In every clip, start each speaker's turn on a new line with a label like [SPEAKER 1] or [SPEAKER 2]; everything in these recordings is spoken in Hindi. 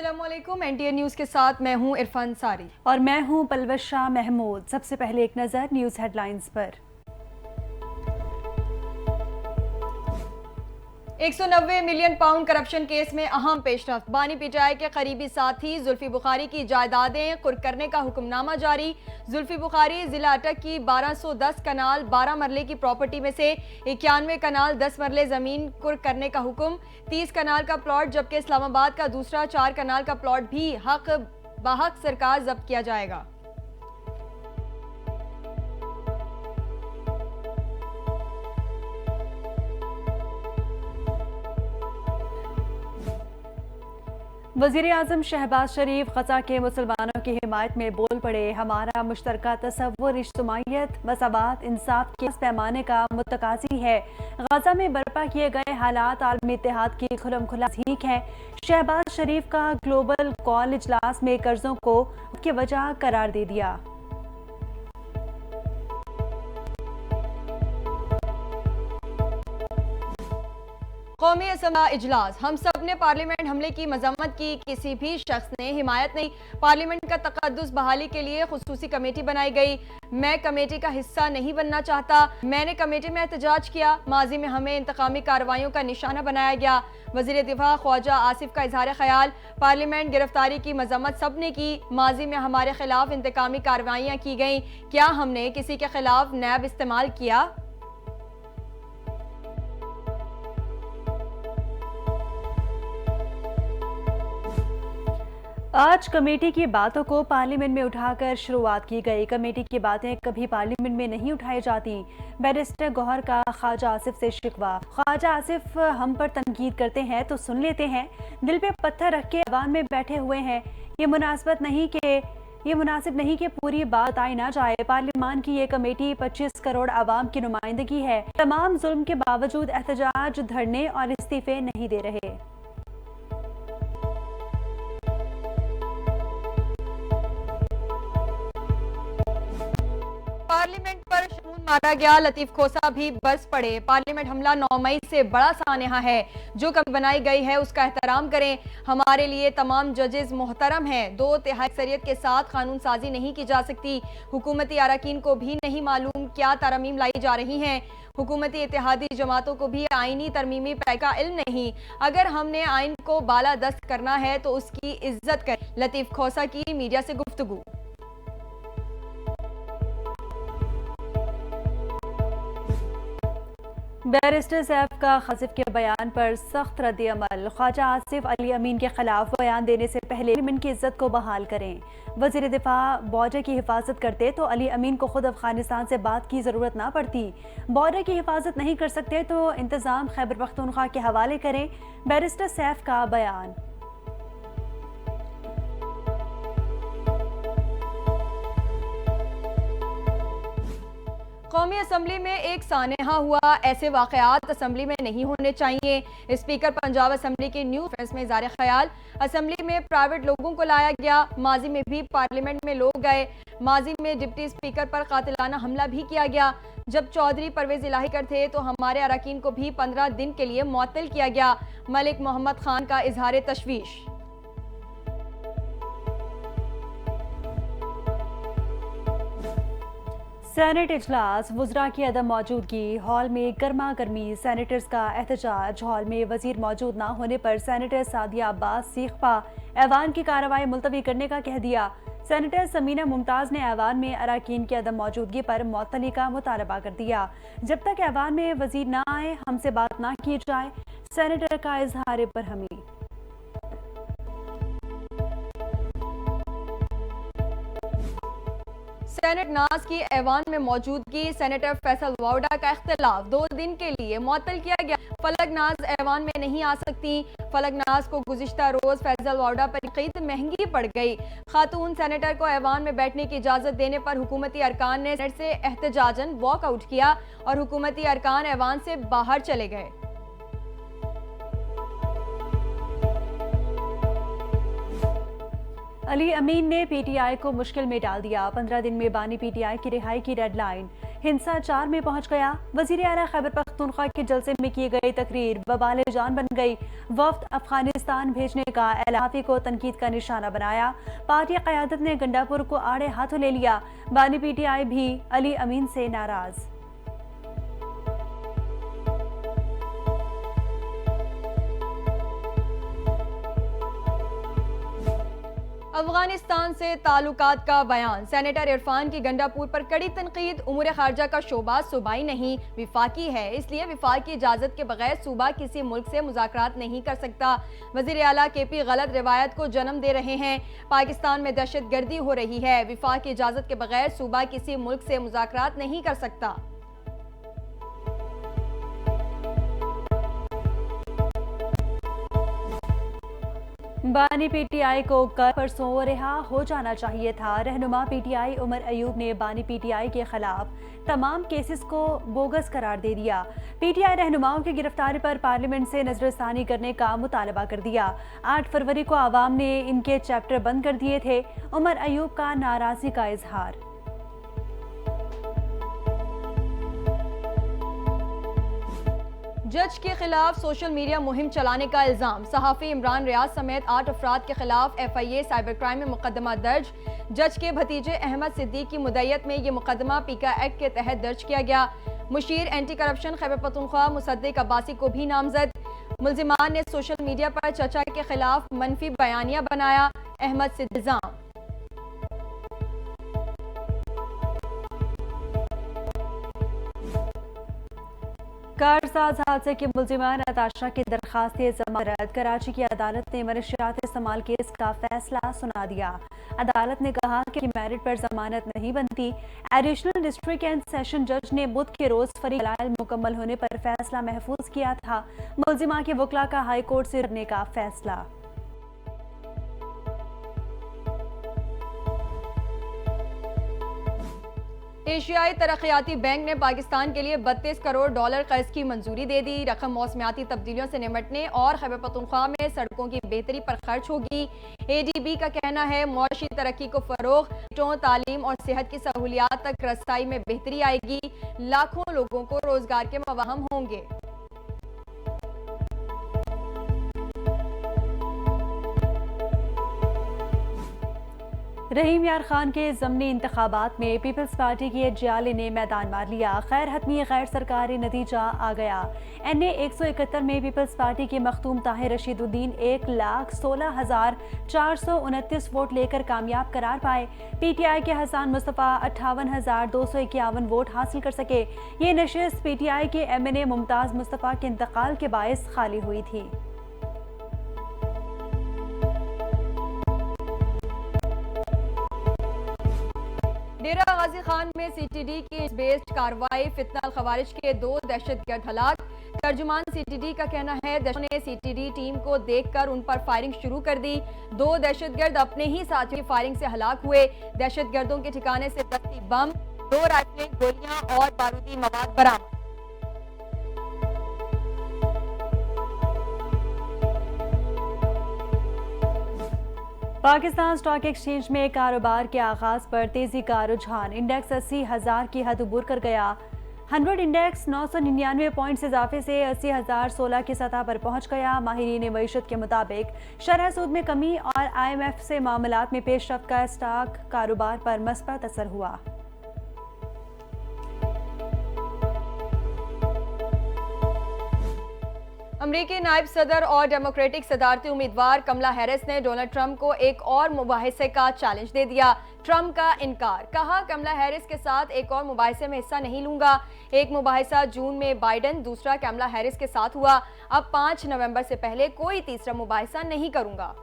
[SPEAKER 1] अस्सलामुअलैकुम। एनटीए न्यूज़ के साथ मैं हूं इरफान सारी
[SPEAKER 2] और मैं हूं पलवश शाह महमूद। सबसे पहले एक नज़र न्यूज़ हेडलाइंस पर।
[SPEAKER 1] 190 मिलियन पाउंड करप्शन केस में अहम पेशरफ्त। बानी पीटीआई के करीबी साथी जुल्फी बुखारी की जायदादें कुर्क करने का हुक्मनामा जारी। जुल्फी बुखारी जिला अटक की 1210 कनाल 12 मरले की प्रॉपर्टी में से 91 कनाल 10 मरले जमीन कुर्क करने का हुक्म। 30 कनाल का प्लॉट जबकि इस्लामाबाद का दूसरा 4 कनाल का प्लॉट भी हक बाहक सरकार जब्त किया जाएगा।
[SPEAKER 2] वज़ीर आज़म शहबाज शरीफ ग़ज़ा के मुसलमानों की हिमायत में बोल पड़े। हमारा मुश्तरका तसव्वुर इज्तिमाइयत, मसावात, इंसाफ के पैमाने का मुतकाज़ी है। ग़ज़ा में बर्पा किए गए हालात आलमी इत्तेहाद की खुलम खुला तस्दीक है। शहबाज शरीफ का ग्लोबल कॉल इजलास में कर्जों को की वजह करार दे दिया।
[SPEAKER 1] कौमी असम्बली इजलास। हम सब ने पार्लियामेंट हमले की मजम्मत की, किसी भी शख्स ने हिमायत नहीं। पार्लियामेंट का तकद्दुस बहाली के लिए खुसूसी कमेटी बनाई गई। मैं कमेटी का हिस्सा नहीं बनना चाहता। मैंने कमेटी में एहतजाज किया। माजी में हमें इंतकामी कार्रवाइयों का निशाना बनाया गया। वजीर दिफा ख्वाजा आसिफ का इजहार ख्याल। पार्लियामेंट गिरफ्तारी की मजम्मत सब ने की। माजी में हमारे खिलाफ इंतकामी कार्रवाइयाँ की गई। क्या हमने किसी के खिलाफ नैब इस्तेमाल किया?
[SPEAKER 2] आज कमेटी की बातों को पार्लियामेंट में उठाकर शुरुआत की गई। कमेटी की बातें कभी पार्लियामेंट में नहीं उठाई जाती। बैरिस्टर गौहर का ख्वाजा आसिफ से शिकवा। ख्वाजा आसिफ हम पर तनकीद करते हैं तो सुन लेते हैं, दिल पे पत्थर रख के अवाम में बैठे हुए हैं। ये मुनासिब नहीं कि पूरी बात आई ना जाए। पार्लियामान की ये कमेटी 25 करोड़ आवाम की नुमाइंदगी है। तमाम जुल्म के बावजूद एहतजाज, धरने और इस्तीफे नहीं दे रहे।
[SPEAKER 1] पार्लियामेंट पर शून मारा गया, लतीफ खोसा भी बरस पड़े। पार्लियामेंट हमला 9 मई से बड़ा सानहा है। जो कमी बनाई गई है उसका एहतराम करें। हमारे लिए तमाम जजेस मोहतरम हैं। 2/3 अक्सरियत के साथ कानून साजी नहीं की जा सकती। हुकूमती अरकान को भी नहीं मालूम क्या तरमीम लाई जा रही हैं। हुकूमती इत्तेहादी जमातों को भी आईनी तरमीमी पैक का इल्म नहीं। अगर हमने आइन को बालादस्त करना है तो उसकी इज्जत करें। लतीफ खोसा की मीडिया से गुफ्तगू।
[SPEAKER 2] बैरिस्टर सैफ का खासिफ के बयान पर सख्त रद्द अमल। ख्वाजा आसिफ अली अमीन के खिलाफ बयान देने से पहले अली अमीन की इज्जत को बहाल करें। वजीर दिफा बॉर्डर की हिफाजत करते तो अली अमीन को खुद अफगानिस्तान से बात की जरूरत ना पड़ती। बॉर्डर की हिफाजत नहीं कर सकते तो इंतजाम खैबर पख्तूनख्वा के हवाले करें। बैरिस्टर सैफ का बयान।
[SPEAKER 1] कौमी असम्बली में एक सानहा हुआ। ऐसे वाकयात असम्बली में नहीं होने चाहिए। स्पीकर पंजाब असम्बली की न्यू कॉन्फ्रेंस में इज़हार ख्याल। असम्बली में प्राइवेट लोगों को लाया गया। माजी में भी पार्लियामेंट में लोग गए। माजी में डिप्टी स्पीकर पर कातिलाना हमला भी किया गया। जब चौधरी परवेज इलाहीकर थे तो हमारे अरकान को भी 15 दिन के लिए मुअत्तल किया गया। मलिक मोहम्मद खान का इजहार तशवीश।
[SPEAKER 2] सेनेट इजलास, वुज़रा की अदम मौजूदगी। हॉल में गर्मा गर्मी, सेनेटर्स का एहतजाज। हॉल में वजीर मौजूद ना होने पर सेनेटर सादिया अब्बास सीखपा ऐवान की कार्रवाई मुलतवी करने का कह दिया। सेनेटर समीना मुमताज ने ऐवान में अरकान की अदम मौजूदगी पर मुअत्तली का मुतालबा कर दिया। जब तक ऐवान में वजीर ना आए हमसे बात ना की जाए। सेनेटर का इजहार बरहमी।
[SPEAKER 1] सेनेट नाज की ऐवान में मौजूदगी। सेनेटर फैसल वाउडा का इख्तिलाफ 2 दिन के लिए मुअत्तल किया गया। फलक नाज ऐवान में नहीं आ सकती। फलक नाज को गुज़िश्ता रोज फैसल वाउडा पर कीमत महंगी पड़ गई। खातून सेनेटर को ऐवान में बैठने की इजाजत देने पर हुकूमती अरकान ने सेनेट से एहतजाजन वॉकआउट किया और हुकूमती अरकान ऐवान से बाहर चले गए।
[SPEAKER 2] अली अमीन ने पीटीआई को मुश्किल में डाल दिया। 15 दिन में बानी पीटीआई की रिहाई की डेडलाइन। हिंसा 4 में पहुंच गया। वजीर आला खैबर पख्तूनख्वा के जलसे में की गई तकरीर वबाल जान बन गई। वफ्द अफगानिस्तान भेजने का एलाफी को तनकीद का निशाना बनाया। पार्टी क़यादत ने गंडापुर को आड़े हाथों ले लिया। बानी PTI भी अली अमीन से नाराज।
[SPEAKER 1] अफगानिस्तान से ताल्लुकात का बयान। सेनेटर इरफान की गंडापुर पर कड़ी तनकीद। उमूर खारजा का शोबा सूबाई नहीं विफाकी है, इसलिए विफाक की इजाजत के बगैर सूबा किसी मुल्क से मुज़ाकरात नहीं कर सकता। वज़ीर आला KP गलत रिवायत को जन्म दे रहे हैं। पाकिस्तान में दहशत गर्दी हो रही है। विफाक की इजाजत के बगैर सूबा किसी मुल्क से मुज़ाकरात नहीं कर सकता।
[SPEAKER 2] बानी PTI को कल परसों रिहा हो जाना चाहिए था। रहनुमा PTI उमर अयूब ने बानी PTI के खिलाफ तमाम केसेस को बोगस करार दे दिया। PTI रहनुमाओं की गिरफ्तारी पर पार्लियामेंट से नजरसानी करने का मुतालबा कर दिया। 8 फरवरी को आवाम ने इनके चैप्टर बंद कर दिए थे। उमर अयूब का नाराजगी का इजहार।
[SPEAKER 1] जज के खिलाफ सोशल मीडिया मुहिम चलाने का इल्जाम। सहाफ़ी इमरान रियाज समेत 8 अफराद के खिलाफ FIA साइबर क्राइम में मुकदमा दर्ज। जज के भतीजे अहमद सिद्दीक की मुद्दयत में ये मुकदमा पीका एक्ट के तहत दर्ज किया गया। मुशीर एंटी करप्शन खैबर पख्तूनख्वा मुसद्दिक अब्बासी को भी नामजद। मुल्जिमान ने सोशल मीडिया पर चचा के खिलाफ मनफी बयानिया बनाया। अहमद सिद्दीक इल्जाम।
[SPEAKER 2] कारसाज हादसे के मुल्जिमा नताशा की दरखास्त जमानत। कराची की अदालत ने मनशियात इस्तेमाल केस का फैसला सुना दिया। अदालत ने कहा कि मेरिट पर जमानत नहीं बनती। एडिशनल डिस्ट्रिक्ट एंड सेशन जज ने बुध के रोज फरीक दलाइल मुकम्मल होने पर फैसला महफूज किया था। मुल्जिमा के वकला का हाई कोर्ट से करने का फैसला।
[SPEAKER 1] एशियाई तरक्याती बैंक ने पाकिस्तान के लिए $32 करोड़ कर्ज की मंजूरी दे दी। रकम मौसमियाती तब्दीलियों से निपटने और खैबर पख्तूनख्वा में सड़कों की बेहतरी पर खर्च होगी। ADB का कहना है मुआशी तरक्की को फरोग, तालीम और सेहत की सहूलियात तक रसाई में बेहतरी आएगी। लाखों लोगों को रोजगार के मवाहम होंगे।
[SPEAKER 2] रहीम यार खान के ज़मनी इंतखाबात में पीपल्स पार्टी की जियाली ने मैदान मार लिया। खैर हतमी गैर सरकारी नतीजा आ गया। NA 171 में पीपल्स पार्टी के मखदूम ताहिर रशीदुद्दीन 1,16,429 वोट लेकर कामयाब करार पाए। PTI के हसन मुस्तफ़ा 58,251 वोट हासिल कर सके। ये नशिस्त PTI के MNA मुमताज़ मुस्तफ़ा के इंतकाल के बायस खाली हुई थी।
[SPEAKER 1] डेरा गाजी खान में CTD की बेस्ड कार्रवाई। फितना खवारिज के 2 दहशतगर्द हलाक। तर्जुमान CTD का कहना है दहशतों ने CTD टीम को देखकर उन पर फायरिंग शुरू कर दी। 2 दहशतगर्द अपने ही साथियों की फायरिंग से हलाक हुए। दहशतगर्दों के ठिकाने से 10 बम, 2 राइफलें, गोलियां और बारूदी मवाद बरामद।
[SPEAKER 2] पाकिस्तान स्टॉक एक्सचेंज में कारोबार के आगाज पर तेजी का रुझान। इंडेक्स 80,000 की हद अबूर कर गया। 100 इंडेक्स 999 पॉइंट्स इजाफे से 80,016 की सतह पर पहुंच गया। माहिरीन मईशत के मुताबिक शरह सूद में कमी और IMF से मामलात में पेशरफ्त का स्टॉक कारोबार पर मस्बत असर हुआ।
[SPEAKER 1] अमरीकी नायब सदर और डेमोक्रेटिक सदारती उम्मीदवार कमला हैरिस ने डोनाल्ड ट्रंप को एक और मुबाहिसे का चैलेंज दे दिया। ट्रंप का इनकार। कहा कमला हैरिस के साथ एक और मुबाहिसे में हिस्सा नहीं लूंगा। एक मुबाहिसा जून में बाइडेन, दूसरा कमला हैरिस के साथ हुआ। अब 5 नवंबर से पहले कोई तीसरा मुबाहिसा नहीं करूंगा।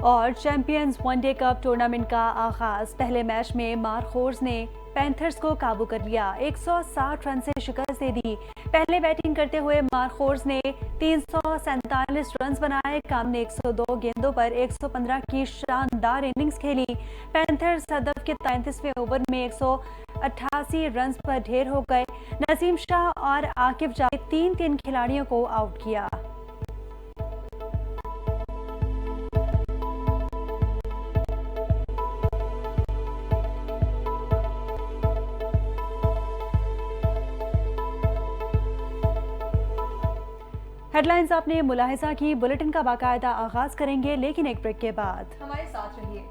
[SPEAKER 2] और चैंपियंस वनडे कप टूर्नामेंट का आगाज। पहले मैच में मार्कोर्स ने पैंथर्स को काबू कर लिया। 160 रन से शिकस्त दे दी। पहले बैटिंग करते हुए मार्कोर्स ने 347 रन बनाए। काम ने 102 गेंदों पर 115 की शानदार इनिंग्स खेली। पैंथर्स हदफ के 33वें ओवर में 188 रन पर ढेर हो गए। नसीम शाह और आकिब जावेद 3 खिलाड़ियों को आउट किया। हेडलाइंस आपने मुलाहिजा की, बुलेटिन का बाकायदा आगाज करेंगे लेकिन एक ब्रेक के बाद।
[SPEAKER 1] हमारे साथ रहिए।